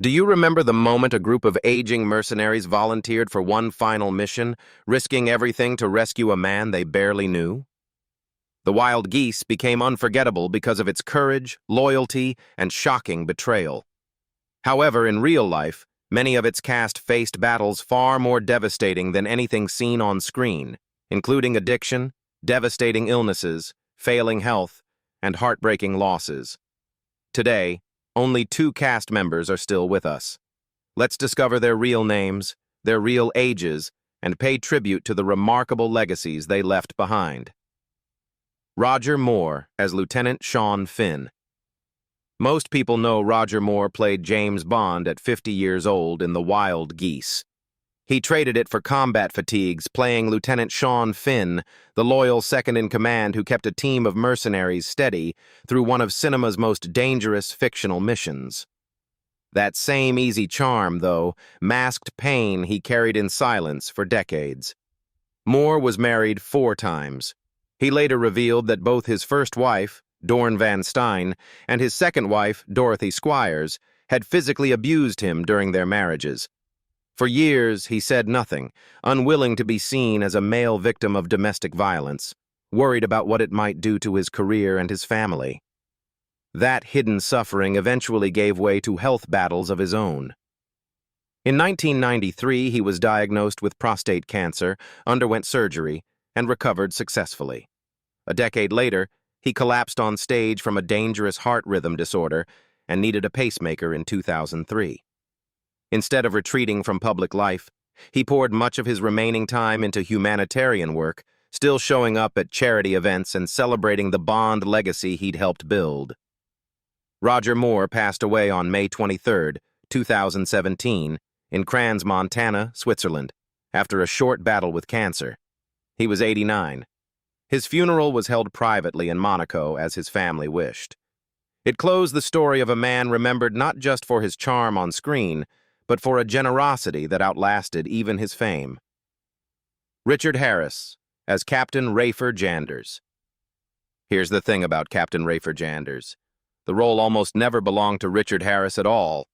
Do you remember the moment a group of aging mercenaries volunteered for one final mission, risking everything to rescue a man they barely knew? The Wild Geese became unforgettable because of its courage, loyalty, and shocking betrayal. However, in real life, many of its cast faced battles far more devastating than anything seen on screen, including addiction, devastating illnesses, failing health, and heartbreaking losses. Today, only two cast members are still with us. Let's discover their real names, their real ages, and pay tribute to the remarkable legacies they left behind. Roger Moore as Lieutenant Sean Finn. Most people know Roger Moore played James Bond at 50 years old in The Wild Geese. He traded it for combat fatigues, playing Lieutenant Sean Finn, the loyal second-in-command who kept a team of mercenaries steady through one of cinema's most dangerous fictional missions. That same easy charm, though, masked pain he carried in silence for decades. Moore was married 4 times. He later revealed that both his first wife, Dorn Van Stein, and his second wife, Dorothy Squires, had physically abused him during their marriages. For years, he said nothing, unwilling to be seen as a male victim of domestic violence, worried about what it might do to his career and his family. That hidden suffering eventually gave way to health battles of his own. In 1993, he was diagnosed with prostate cancer, underwent surgery, and recovered successfully. A decade later, he collapsed on stage from a dangerous heart rhythm disorder and needed a pacemaker in 2003. Instead of retreating from public life, he poured much of his remaining time into humanitarian work, still showing up at charity events and celebrating the Bond legacy he'd helped build. Roger Moore passed away on May 23, 2017, in Crans, Montana, Switzerland, after a short battle with cancer. He was 89. His funeral was held privately in Monaco as his family wished. It closed the story of a man remembered not just for his charm on screen, but for a generosity that outlasted even his fame. Richard Harris as Captain Rafer Janders. Here's the thing about Captain Rafer Janders. The role almost never belonged to Richard Harris at all.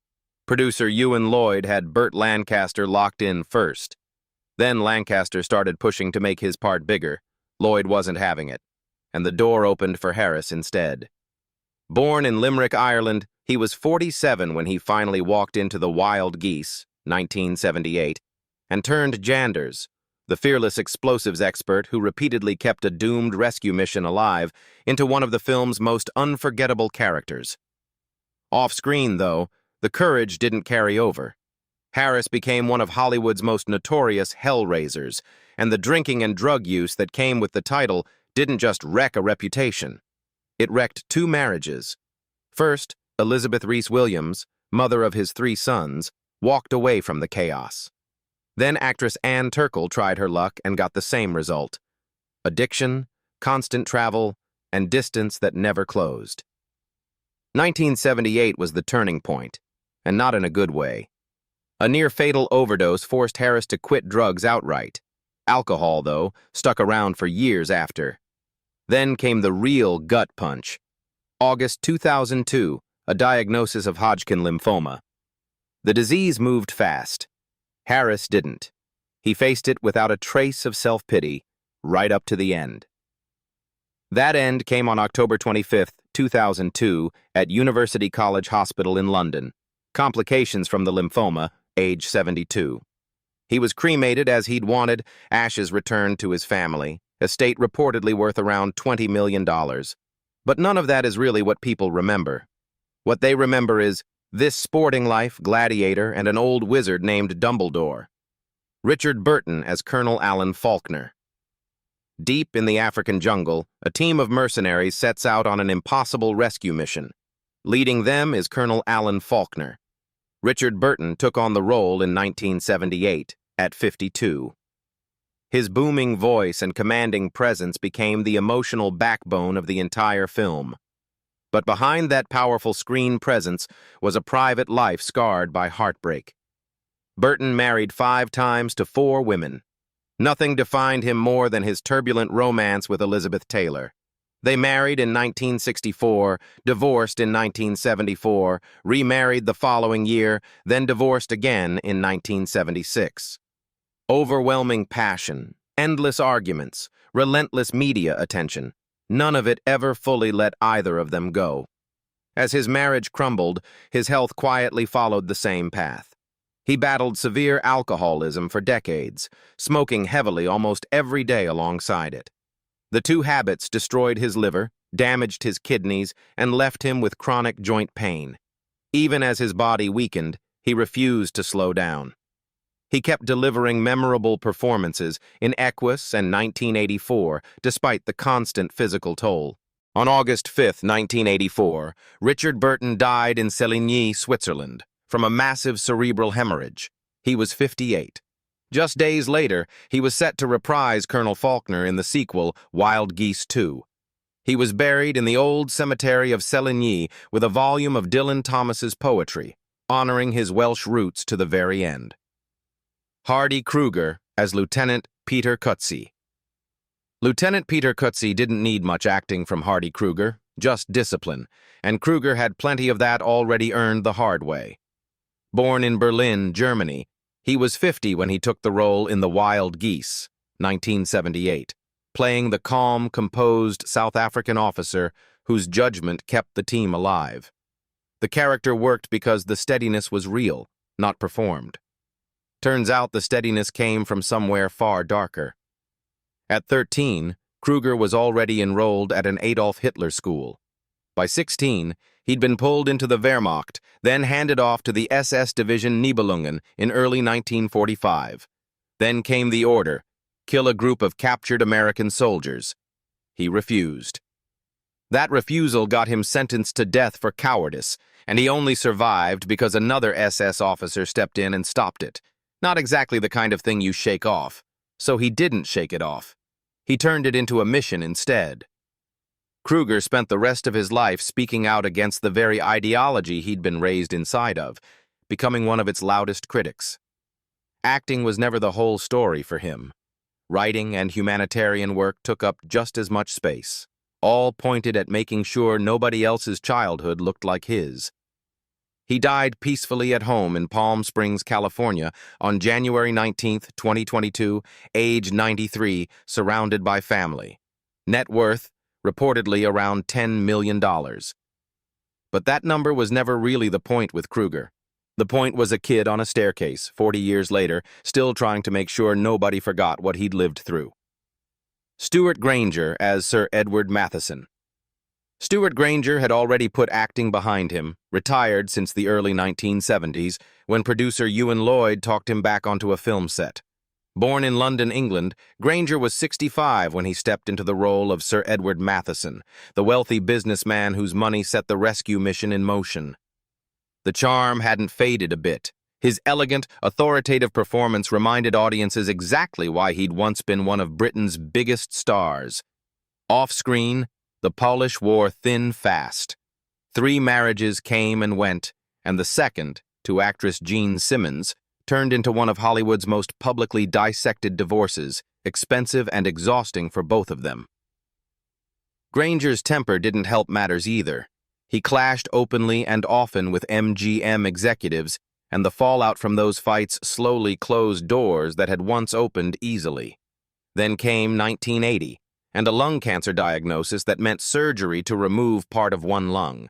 Producer Ewan Lloyd had Burt Lancaster locked in first. Then Lancaster started pushing to make his part bigger. Lloyd wasn't having it, and the door opened for Harris instead. Born in Limerick, Ireland, he was 47 when he finally walked into The Wild Geese, 1978, and turned Janders, the fearless explosives expert who repeatedly kept a doomed rescue mission alive, into one of the film's most unforgettable characters. Off-screen, though, the courage didn't carry over. Harris became one of Hollywood's most notorious hellraisers, and the drinking and drug use that came with the title didn't just wreck a reputation. It wrecked 2 marriages. First, Elizabeth Reese Williams, mother of his 3 sons, walked away from the chaos. Then actress Ann Turkel tried her luck and got the same result: addiction, constant travel, and distance that never closed. 1978 was the turning point, and not in a good way. A near-fatal overdose forced Harris to quit drugs outright. Alcohol, though, stuck around for years after. Then came the real gut punch. August 2002, a diagnosis of Hodgkin lymphoma. The disease moved fast. Harris didn't. He faced it without a trace of self-pity, right up to the end. That end came on October 25, 2002, at University College Hospital in London. Complications from the lymphoma, age 72. He was cremated as he'd wanted, ashes returned to his family, estate reportedly worth around $20 million. But none of that is really what people remember. What they remember is this sporting life, gladiator, and an old wizard named Dumbledore. Richard Burton as Colonel Alan Faulkner. Deep in the African jungle, a team of mercenaries sets out on an impossible rescue mission. Leading them is Colonel Alan Faulkner. Richard Burton took on the role in 1978, at 52. His booming voice and commanding presence became the emotional backbone of the entire film. But behind that powerful screen presence was a private life scarred by heartbreak. Burton married 5 times to 4 women. Nothing defined him more than his turbulent romance with Elizabeth Taylor. They married in 1964, divorced in 1974, remarried the following year, then divorced again in 1976. Overwhelming passion, endless arguments, relentless media attention. None of it ever fully let either of them go. As his marriage crumbled, his health quietly followed the same path. He battled severe alcoholism for decades, smoking heavily almost every day alongside it. The two habits destroyed his liver, damaged his kidneys, and left him with chronic joint pain. Even as his body weakened, he refused to slow down. He kept delivering memorable performances in Equus and 1984, despite the constant physical toll. On August 5, 1984, Richard Burton died in Séligny, Switzerland, from a massive cerebral hemorrhage. He was 58. Just days later, he was set to reprise Colonel Faulkner in the sequel, Wild Geese 2. He was buried in the old cemetery of Séligny with a volume of Dylan Thomas's poetry, honoring his Welsh roots to the very end. Hardy Krueger as Lieutenant Peter Coetzee. Lieutenant Peter Coetzee didn't need much acting from Hardy Krueger, just discipline, and Krueger had plenty of that already earned the hard way. Born in Berlin, Germany, he was 50 when he took the role in The Wild Geese, 1978, playing the calm, composed South African officer whose judgment kept the team alive. The character worked because the steadiness was real, not performed. Turns out the steadiness came from somewhere far darker. At 13, Krueger was already enrolled at an Adolf Hitler school. By 16, he'd been pulled into the Wehrmacht, then handed off to the SS Division Nibelungen in early 1945. Then came the order, kill a group of captured American soldiers. He refused. That refusal got him sentenced to death for cowardice, and he only survived because another SS officer stepped in and stopped it. Not exactly the kind of thing you shake off, so he didn't shake it off. He turned it into a mission instead. Krueger spent the rest of his life speaking out against the very ideology he'd been raised inside of, becoming one of its loudest critics. Acting was never the whole story for him. Writing and humanitarian work took up just as much space. All pointed at making sure nobody else's childhood looked like his. He died peacefully at home in Palm Springs, California, on January 19, 2022, age 93, surrounded by family. Net worth, reportedly around $10 million. But that number was never really the point with Krueger. The point was a kid on a staircase, 40 years later, still trying to make sure nobody forgot what he'd lived through. Stuart Granger as Sir Edward Matheson. Stuart Granger had already put acting behind him, retired since the early 1970s, when producer Ewan Lloyd talked him back onto a film set. Born in London, England, Granger was 65 when he stepped into the role of Sir Edward Matheson, the wealthy businessman whose money set the rescue mission in motion. The charm hadn't faded a bit. His elegant, authoritative performance reminded audiences exactly why he'd once been one of Britain's biggest stars. Off-screen, the polish wore thin fast. 3 marriages came and went, and the second, to actress Jean Simmons, turned into one of Hollywood's most publicly dissected divorces, expensive and exhausting for both of them. Granger's temper didn't help matters either. He clashed openly and often with MGM executives, and the fallout from those fights slowly closed doors that had once opened easily. Then came 1980, and a lung cancer diagnosis that meant surgery to remove part of one lung.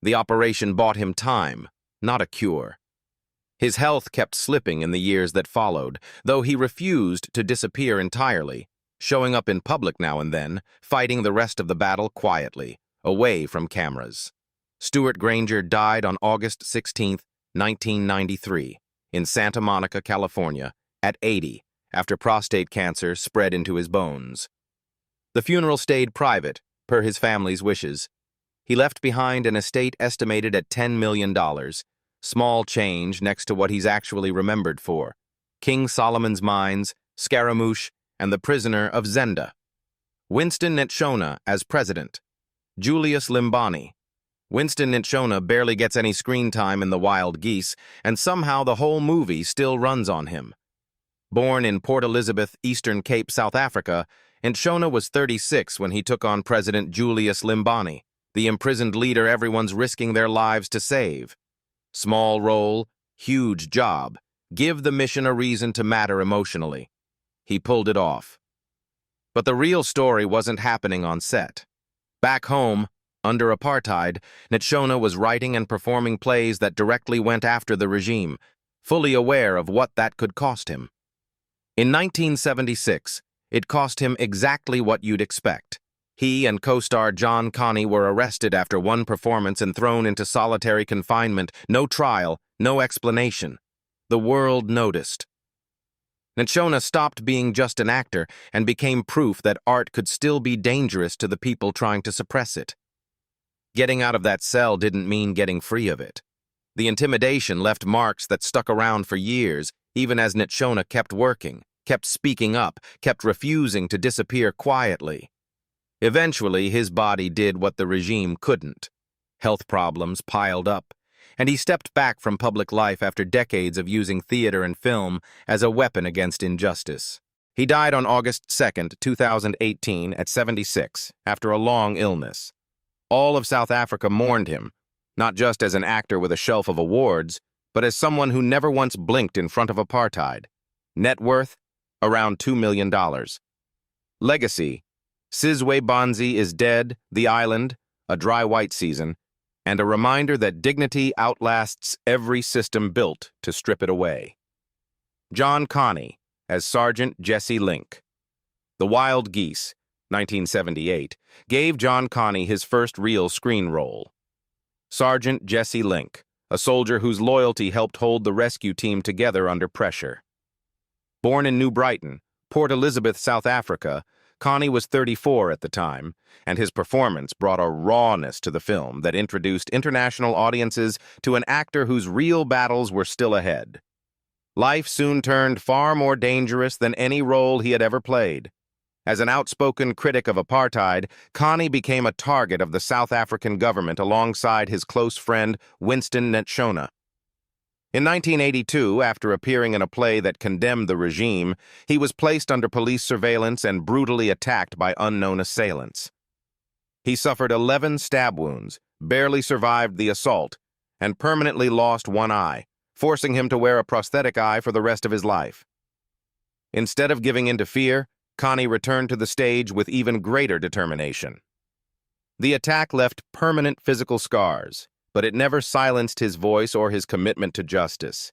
The operation bought him time, not a cure. His health kept slipping in the years that followed, though he refused to disappear entirely, showing up in public now and then, fighting the rest of the battle quietly, away from cameras. Stuart Granger died on August 16, 1993, in Santa Monica, California, at 80, after prostate cancer spread into his bones. The funeral stayed private, per his family's wishes. He left behind an estate estimated at $10 million, small change next to what he's actually remembered for: King Solomon's Mines, Scaramouche, and the Prisoner of Zenda. Winston Ntshona as president. Julius Limbani. Winston Ntshona barely gets any screen time in The Wild Geese, and somehow the whole movie still runs on him. Born in Port Elizabeth, Eastern Cape, South Africa, Ntshona was 36 when he took on President Julius Limbani, the imprisoned leader everyone's risking their lives to save. Small role, huge job. Give the mission a reason to matter emotionally. He pulled it off. But the real story wasn't happening on set. Back home, under apartheid, Ntshona was writing and performing plays that directly went after the regime, fully aware of what that could cost him. In 1976, it cost him exactly what you'd expect. He and co-star John Kani were arrested after one performance and thrown into solitary confinement. No trial, no explanation. The world noticed. Ntshona stopped being just an actor and became proof that art could still be dangerous to the people trying to suppress it. Getting out of that cell didn't mean getting free of it. The intimidation left marks that stuck around for years, even as Ntshona kept working, kept speaking up, kept refusing to disappear quietly. Eventually, his body did what the regime couldn't. Health problems piled up, and he stepped back from public life after decades of using theater and film as a weapon against injustice. He died on August 2, 2018, at 76, after a long illness. All of South Africa mourned him, not just as an actor with a shelf of awards, but as someone who never once blinked in front of apartheid. Net worth? Around $2 million. Legacy: Sizwe Banzi is dead, The Island, A Dry White Season, and a reminder that dignity outlasts every system built to strip it away. John Kani, as Sergeant Jesse Link. The Wild Geese, 1978, gave John Kani his first real screen role. Sergeant Jesse Link, a soldier whose loyalty helped hold the rescue team together under pressure. Born in New Brighton, Port Elizabeth, South Africa, Kani was 34 at the time, and his performance brought a rawness to the film that introduced international audiences to an actor whose real battles were still ahead. Life soon turned far more dangerous than any role he had ever played. As an outspoken critic of apartheid, Kani became a target of the South African government alongside his close friend Winston Ntshona. In 1982, after appearing in a play that condemned the regime, he was placed under police surveillance and brutally attacked by unknown assailants. He suffered 11 stab wounds, barely survived the assault, and permanently lost one eye, forcing him to wear a prosthetic eye for the rest of his life. Instead of giving in to fear, Kani returned to the stage with even greater determination. The attack left permanent physical scars, but it never silenced his voice or his commitment to justice.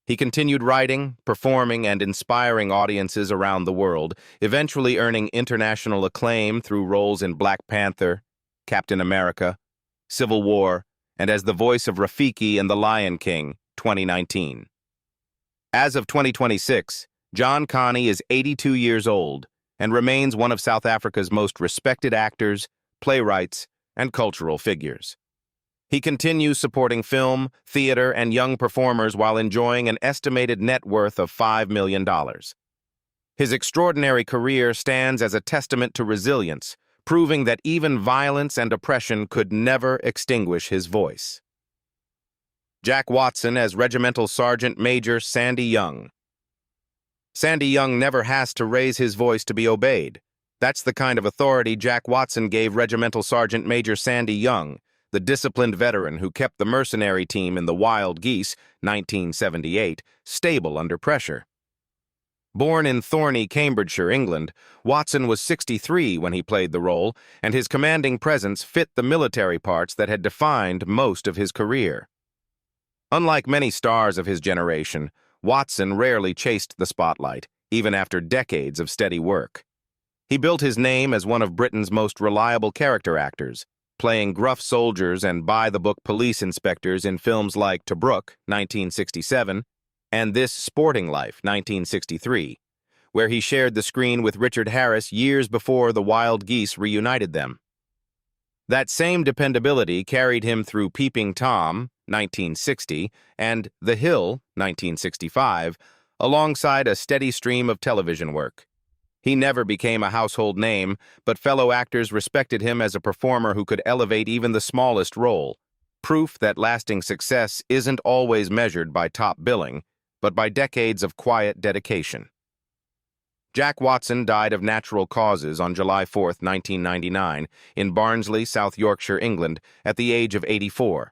He continued writing, performing, and inspiring audiences around the world, eventually earning international acclaim through roles in Black Panther, Captain America, Civil War, and as the voice of Rafiki in The Lion King, 2019. As of 2026, John Kani is 82 years old and remains one of South Africa's most respected actors, playwrights, and cultural figures. He continues supporting film, theater, and young performers while enjoying an estimated net worth of $5 million. His extraordinary career stands as a testament to resilience, proving that even violence and oppression could never extinguish his voice. Jack Watson as Regimental Sergeant Major Sandy Young. Sandy Young never has to raise his voice to be obeyed. That's the kind of authority Jack Watson gave Regimental Sergeant Major Sandy Young, the disciplined veteran who kept the mercenary team in The Wild Geese, 1978, stable under pressure. Born in Thorney, Cambridgeshire, England, Watson was 63 when he played the role, and his commanding presence fit the military parts that had defined most of his career. Unlike many stars of his generation, Watson rarely chased the spotlight, even after decades of steady work. He built his name as one of Britain's most reliable character actors, playing gruff soldiers and by-the-book police inspectors in films like Tobruk, 1967, and This Sporting Life, 1963, where he shared the screen with Richard Harris years before The Wild Geese reunited them. That same dependability carried him through Peeping Tom, 1960, and The Hill, 1965, alongside a steady stream of television work. He never became a household name, but fellow actors respected him as a performer who could elevate even the smallest role, proof that lasting success isn't always measured by top billing, but by decades of quiet dedication. Jack Watson died of natural causes on July 4, 1999, in Barnsley, South Yorkshire, England, at the age of 84.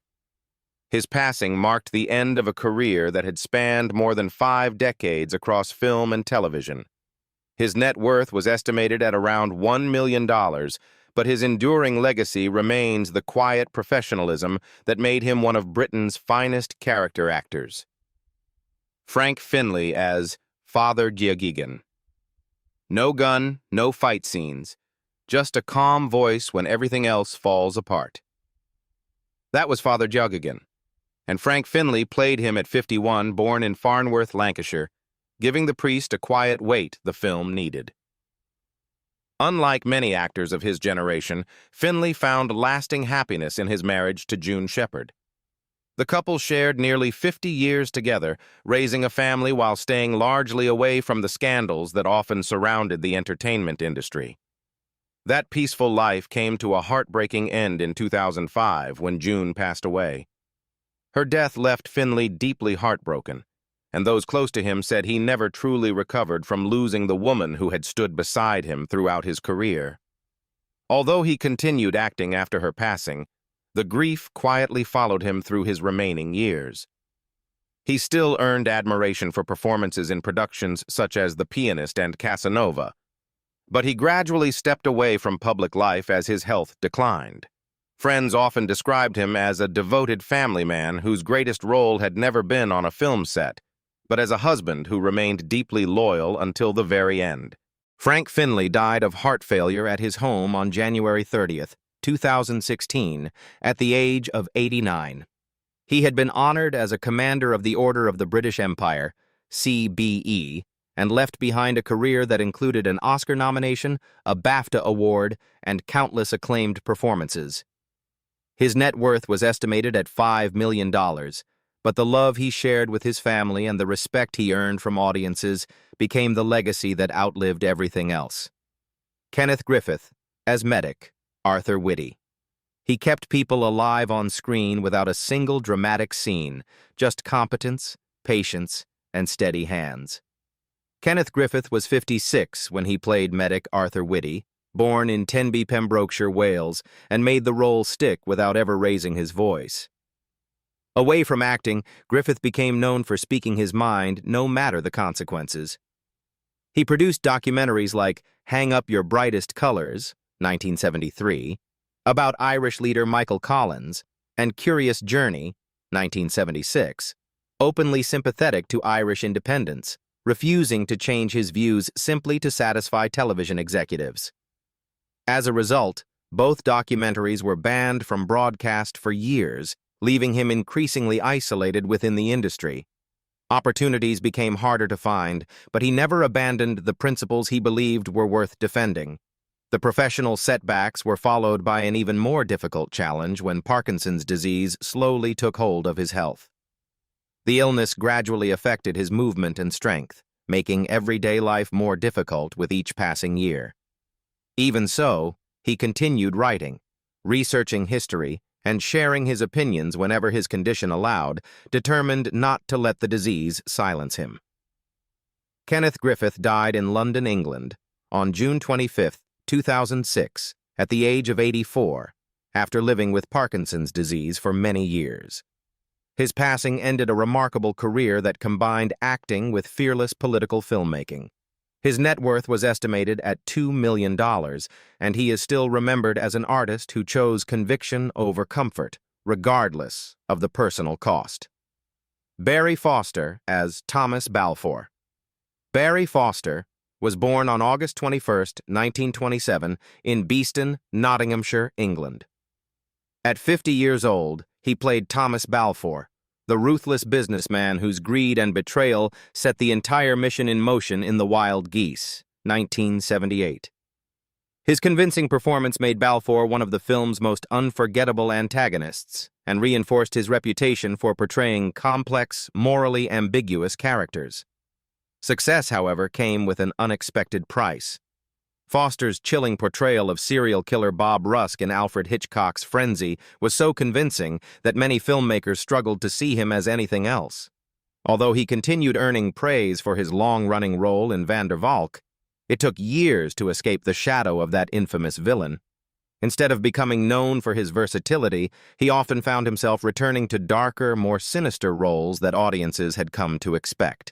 His passing marked the end of a career that had spanned more than 5 decades across film and television. His net worth was estimated at around $1 million, but his enduring legacy remains the quiet professionalism that made him one of Britain's finest character actors. Frank Finlay as Father Geoghegan. No gun, no fight scenes, just a calm voice when everything else falls apart. That was Father Geoghegan, and Frank Finlay played him at 51, born in Farnworth, Lancashire, giving the priest a quiet weight the film needed. Unlike many actors of his generation, Finlay found lasting happiness in his marriage to June Shepherd. The couple shared nearly 50 years together, raising a family while staying largely away from the scandals that often surrounded the entertainment industry. That peaceful life came to a heartbreaking end in 2005 when June passed away. Her death left Finlay deeply heartbroken, and those close to him said he never truly recovered from losing the woman who had stood beside him throughout his career. Although he continued acting after her passing, the grief quietly followed him through his remaining years. He still earned admiration for performances in productions such as The Pianist and Casanova, but he gradually stepped away from public life as his health declined. Friends often described him as a devoted family man whose greatest role had never been on a film set, but as a husband who remained deeply loyal until the very end. Frank Finlay died of heart failure at his home on January 30th, 2016, at the age of 89. He had been honored as a Commander of the Order of the British Empire, CBE, and left behind a career that included an Oscar nomination, a BAFTA award, and countless acclaimed performances. His net worth was estimated at $5 million, but the love he shared with his family and the respect he earned from audiences became the legacy that outlived everything else. Kenneth Griffith, as Medic, Arthur Whitty. He kept people alive on screen without a single dramatic scene, just competence, patience, and steady hands. Kenneth Griffith was 56 when he played Medic Arthur Whitty, born in Tenby, Pembrokeshire, Wales, and made the role stick without ever raising his voice. Away from acting, Griffith became known for speaking his mind no matter the consequences. He produced documentaries like Hang Up Your Brightest Colors, 1973, about Irish leader Michael Collins, and Curious Journey, 1976, openly sympathetic to Irish independence, refusing to change his views simply to satisfy television executives. As a result, both documentaries were banned from broadcast for years, leaving him increasingly isolated within the industry. Opportunities became harder to find, but he never abandoned the principles he believed were worth defending. The professional setbacks were followed by an even more difficult challenge when Parkinson's disease slowly took hold of his health. The illness gradually affected his movement and strength, making everyday life more difficult with each passing year. Even so, he continued writing, researching history, and sharing his opinions whenever his condition allowed, determined not to let the disease silence him. Kenneth Griffith died in London, England, on June 25, 2006, at the age of 84, after living with Parkinson's disease for many years. His passing ended a remarkable career that combined acting with fearless political filmmaking. His net worth was estimated at $2 million, and he is still remembered as an artist who chose conviction over comfort, regardless of the personal cost. Barry Foster as Thomas Balfour. Barry Foster was born on August 21, 1927, in Beeston, Nottinghamshire, England. At 50 years old, he played Thomas Balfour, the ruthless businessman whose greed and betrayal set the entire mission in motion in The Wild Geese, 1978. His convincing performance made Balfour one of the film's most unforgettable antagonists and reinforced his reputation for portraying complex, morally ambiguous characters. Success, however, came with an unexpected price. Foster's chilling portrayal of serial killer Bob Rusk in Alfred Hitchcock's Frenzy was so convincing that many filmmakers struggled to see him as anything else. Although he continued earning praise for his long-running role in Van der Valk, It took years to escape the shadow of that infamous villain. Instead of becoming known for his versatility, he often found himself returning to darker, more sinister roles that audiences had come to expect.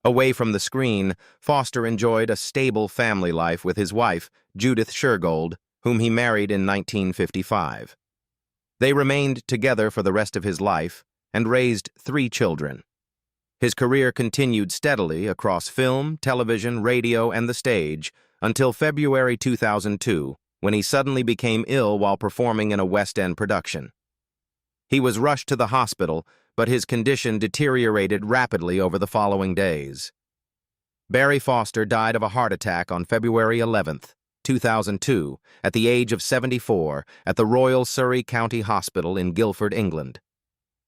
Away from the screen, Foster enjoyed a stable family life with his wife, Judith Shergold, whom he married in 1955. They remained together for the rest of his life and raised 3 children. His career continued steadily across film, television, radio, and the stage until February 2002, when he suddenly became ill while performing in a West End production. He was rushed to the hospital, but his condition deteriorated rapidly over the following days. Barry Foster died of a heart attack on February 11, 2002, at the age of 74, at the Royal Surrey County Hospital in Guildford, England.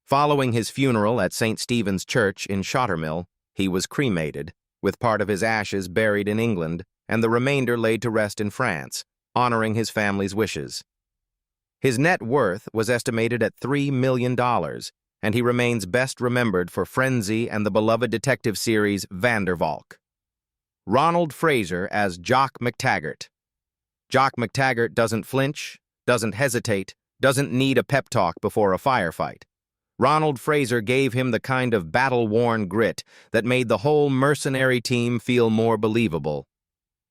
Following his funeral at St. Stephen's Church in Shottermill, he was cremated, with part of his ashes buried in England and the remainder laid to rest in France, honoring his family's wishes. His net worth was estimated at $3 million, and he remains best remembered for Frenzy and the beloved detective series Van der Valk. Ronald Fraser as Jock McTaggart. Jock McTaggart doesn't flinch, doesn't hesitate, doesn't need a pep talk before a firefight. Ronald Fraser gave him the kind of battle-worn grit that made the whole mercenary team feel more believable.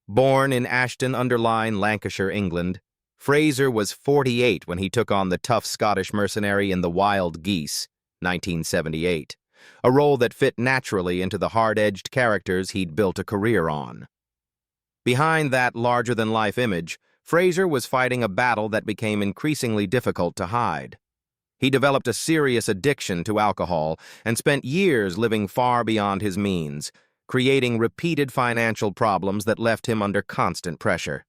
Born in Ashton-under-Lyne, Lancashire, England, Fraser was 48 when he took on the tough Scottish mercenary in The Wild Geese, 1978, a role that fit naturally into the hard-edged characters he'd built a career on. Behind that larger-than-life image, Fraser was fighting a battle that became increasingly difficult to hide. He developed a serious addiction to alcohol and spent years living far beyond his means, creating repeated financial problems that left him under constant pressure.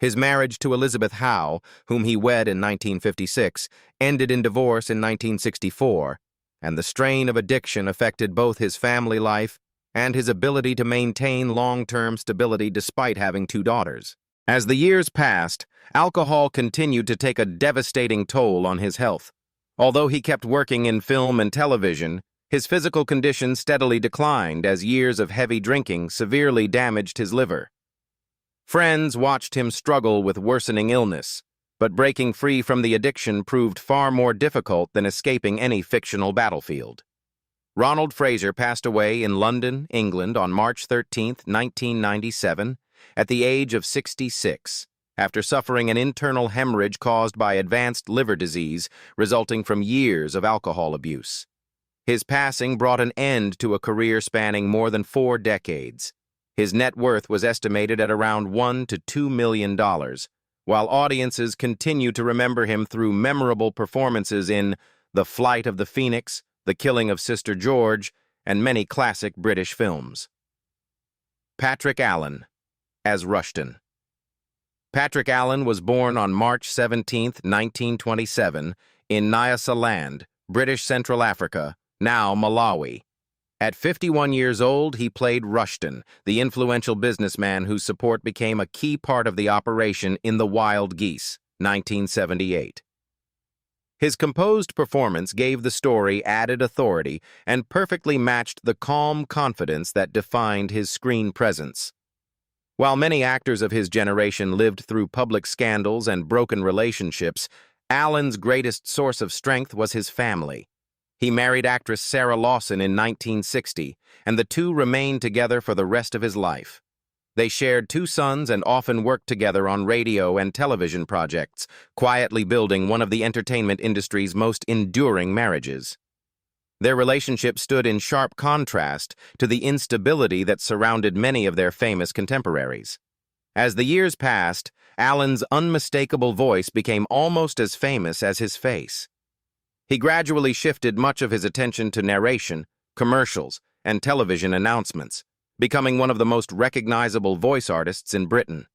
His marriage to Elizabeth Howe, whom he wed in 1956, ended in divorce in 1964, and the strain of addiction affected both his family life and his ability to maintain long-term stability despite having 2 daughters. As the years passed, alcohol continued to take a devastating toll on his health. Although he kept working in film and television, his physical condition steadily declined as years of heavy drinking severely damaged his liver. Friends watched him struggle with worsening illness, but breaking free from the addiction proved far more difficult than escaping any fictional battlefield. Ronald Fraser passed away in London, England on March 13, 1997, at the age of 66, after suffering an internal hemorrhage caused by advanced liver disease resulting from years of alcohol abuse. His passing brought an end to a career spanning more than 4 decades. His net worth was estimated at around $1 to $2 million, while audiences continue to remember him through memorable performances in The Flight of the Phoenix, The Killing of Sister George, and many classic British films. Patrick Allen as Rushton. Patrick Allen was born on March 17, 1927, in Nyasaland, British Central Africa, now Malawi. At 51 years old, he played Rushton, the influential businessman whose support became a key part of the operation in The Wild Geese, 1978. His composed performance gave the story added authority and perfectly matched the calm confidence that defined his screen presence. While many actors of his generation lived through public scandals and broken relationships, Allen's greatest source of strength was his family. He married actress Sarah Lawson in 1960, and the two remained together for the rest of his life. They shared 2 sons and often worked together on radio and television projects, quietly building one of the entertainment industry's most enduring marriages. Their relationship stood in sharp contrast to the instability that surrounded many of their famous contemporaries. As the years passed, Allen's unmistakable voice became almost as famous as his face. He gradually shifted much of his attention to narration, commercials, and television announcements, becoming one of the most recognizable voice artists in Britain.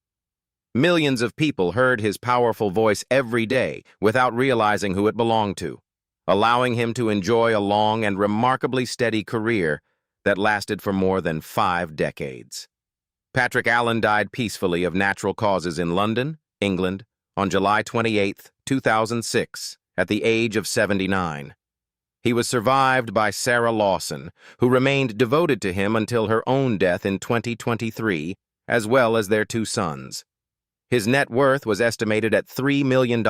Millions of people heard his powerful voice every day without realizing who it belonged to, allowing him to enjoy a long and remarkably steady career that lasted for more than 5 decades. Patrick Allen died peacefully of natural causes in London, England, on July 28, 2006, at the age of 79. He was survived by Sarah Lawson, who remained devoted to him until her own death in 2023, as well as their two sons. His net worth was estimated at $3 million,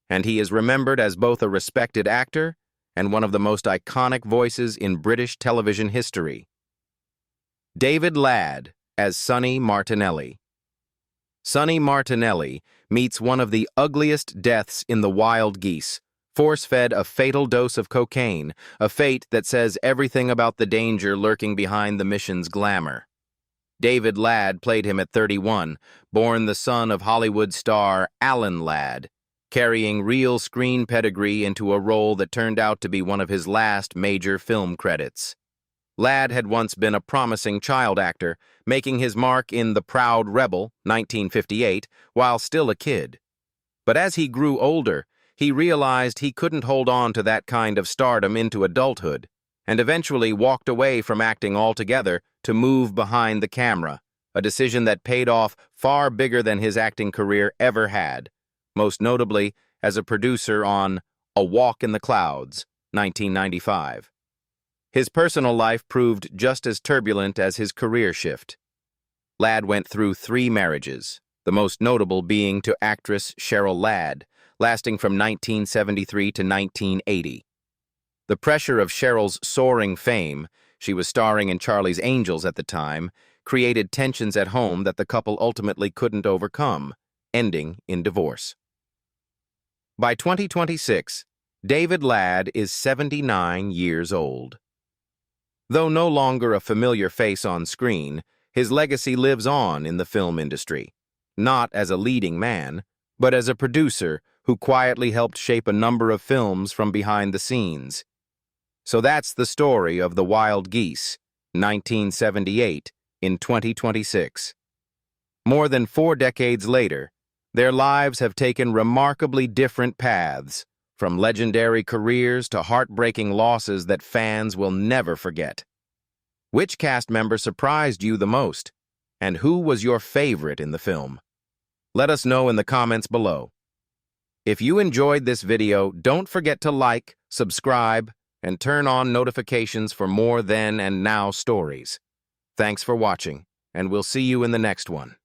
and he is remembered as both a respected actor and one of the most iconic voices in British television history. David Ladd as Sonny Martinelli. Sonny Martinelli meets one of the ugliest deaths in the Wild Geese, force-fed a fatal dose of cocaine, a fate that says everything about the danger lurking behind the mission's glamour. David Ladd played him at 31, born the son of Hollywood star Alan Ladd, carrying real screen pedigree into a role that turned out to be one of his last major film credits. Ladd had once been a promising child actor, making his mark in The Proud Rebel, 1958, while still a kid. But as he grew older, he realized he couldn't hold on to that kind of stardom into adulthood, and eventually walked away from acting altogether to move behind the camera, a decision that paid off far bigger than his acting career ever had, most notably as a producer on A Walk in the Clouds, 1995. His personal life proved just as turbulent as his career shift. Ladd went through 3 marriages, the most notable being to actress Cheryl Ladd, lasting from 1973 to 1980. The pressure of Cheryl's soaring fame, she was starring in Charlie's Angels at the time, created tensions at home that the couple ultimately couldn't overcome, ending in divorce. By 2026, David Ladd is 79 years old. Though no longer a familiar face on screen, his legacy lives on in the film industry, not as a leading man, but as a producer who quietly helped shape a number of films from behind the scenes. So that's the story of The Wild Geese, 1978, in 2026. More than 4 decades later, their lives have taken remarkably different paths, from legendary careers to heartbreaking losses that fans will never forget. Which cast member surprised you the most, and who was your favorite in the film? Let us know in the comments below. If you enjoyed this video, don't forget to like, subscribe, and turn on notifications for more then and now stories. Thanks for watching, and we'll see you in the next one.